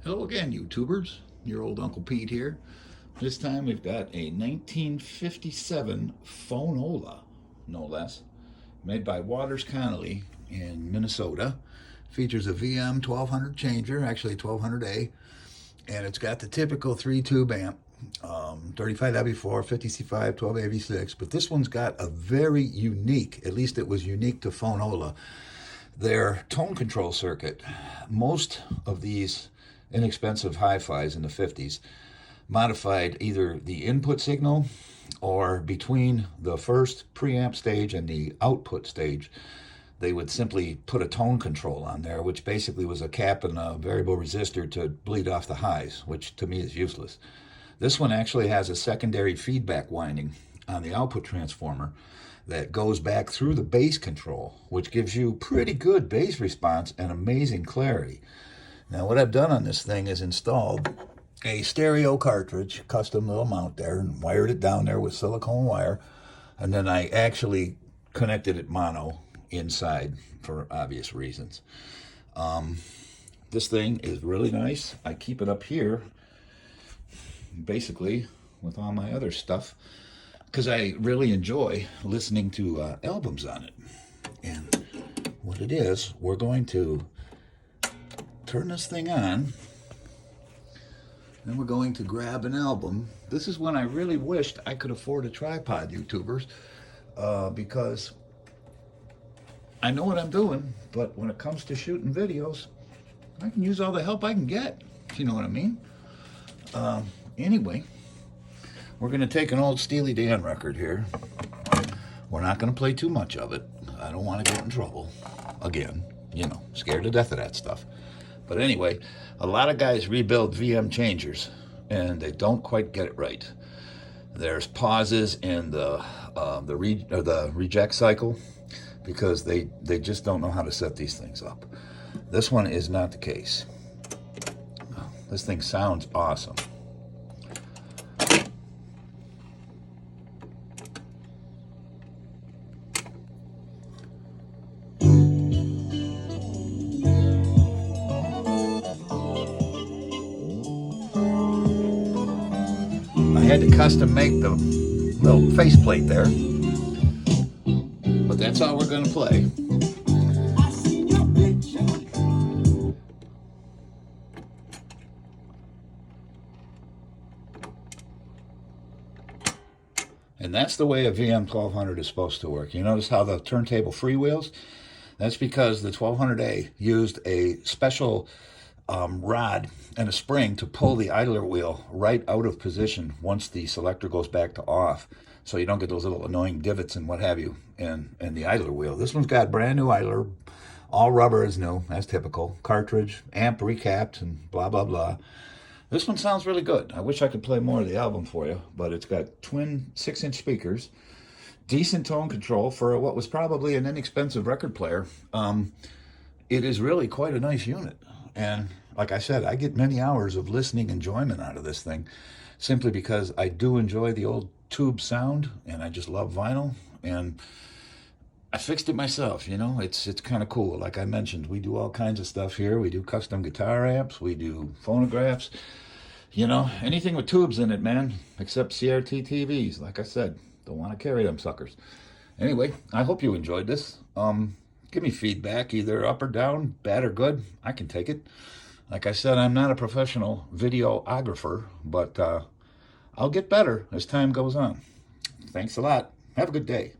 Hello again, YouTubers. Your old Uncle Pete here. This time we've got a 1957 Phonola, no less, made by Waters Connelly in Minnesota. Features a VM 1200 changer, actually 1200A, and it's got the typical 3-tube amp, 35W4, 50C5, 12AV6, but this one's got a very unique, at least it was unique to Phonola, their tone control circuit. Most of these inexpensive hi-fis in the 50s modified either the input signal or between the first preamp stage and the output stage they would simply put a tone control on there, which basically was a cap and a variable resistor to bleed off the highs, which to me is useless. This one actually has a secondary feedback winding on the output transformer that goes back through the bass control, which gives you pretty good bass response and amazing clarity. Now what I've done on this thing is installed a stereo cartridge, custom little mount there, and wired it down there with silicone wire, and then I actually connected it mono inside for obvious reasons. This thing is really nice. I keep it up here basically with all my other stuff because I really enjoy listening to albums on it. And what it is, we're going to turn this thing on, then we're going to grab an album. This is when I really wished I could afford a tripod, YouTubers, because I know what I'm doing, but when it comes to shooting videos, I can use all the help I can get, if you know what I mean. Anyway, we're going to take an old Steely Dan record here. We're not going to play too much of it. I don't want to get in trouble. Again, you know, scared to death of that stuff. But anyway, a lot of guys rebuild VM changers, and they don't quite get it right. There's pauses in the reject cycle because they just don't know how to set these things up. This one is not the case. This thing sounds awesome. I had to custom make the little faceplate there, but that's all we're going to play. And that's the way a VM 1200 is supposed to work. You notice how the turntable freewheels? That's because the 1200A used a special rod and a spring to pull the idler wheel right out of position once the selector goes back to off, so you don't get those little annoying divots and what have you in the idler wheel. This one's got brand new idler, all rubber is new, as typical, cartridge, amp recapped, and blah, blah, blah. This one sounds really good. I wish I could play more of the album for you, but it's got twin 6-inch speakers, decent tone control for what was probably an inexpensive record player. It is really quite a nice unit. And like I said, I get many hours of listening enjoyment out of this thing simply because I do enjoy the old tube sound and I just love vinyl. And I fixed it myself, you know, it's kind of cool. Like I mentioned, we do all kinds of stuff here. We do custom guitar amps, we do phonographs, you know, anything with tubes in it, man, except CRT TVs. Like I said, don't want to carry them suckers. Anyway, I hope you enjoyed this. Give me feedback, either up or down, bad or good. I can take it. Like I said, I'm not a professional videographer, but I'll get better as time goes on. Thanks a lot. Have a good day.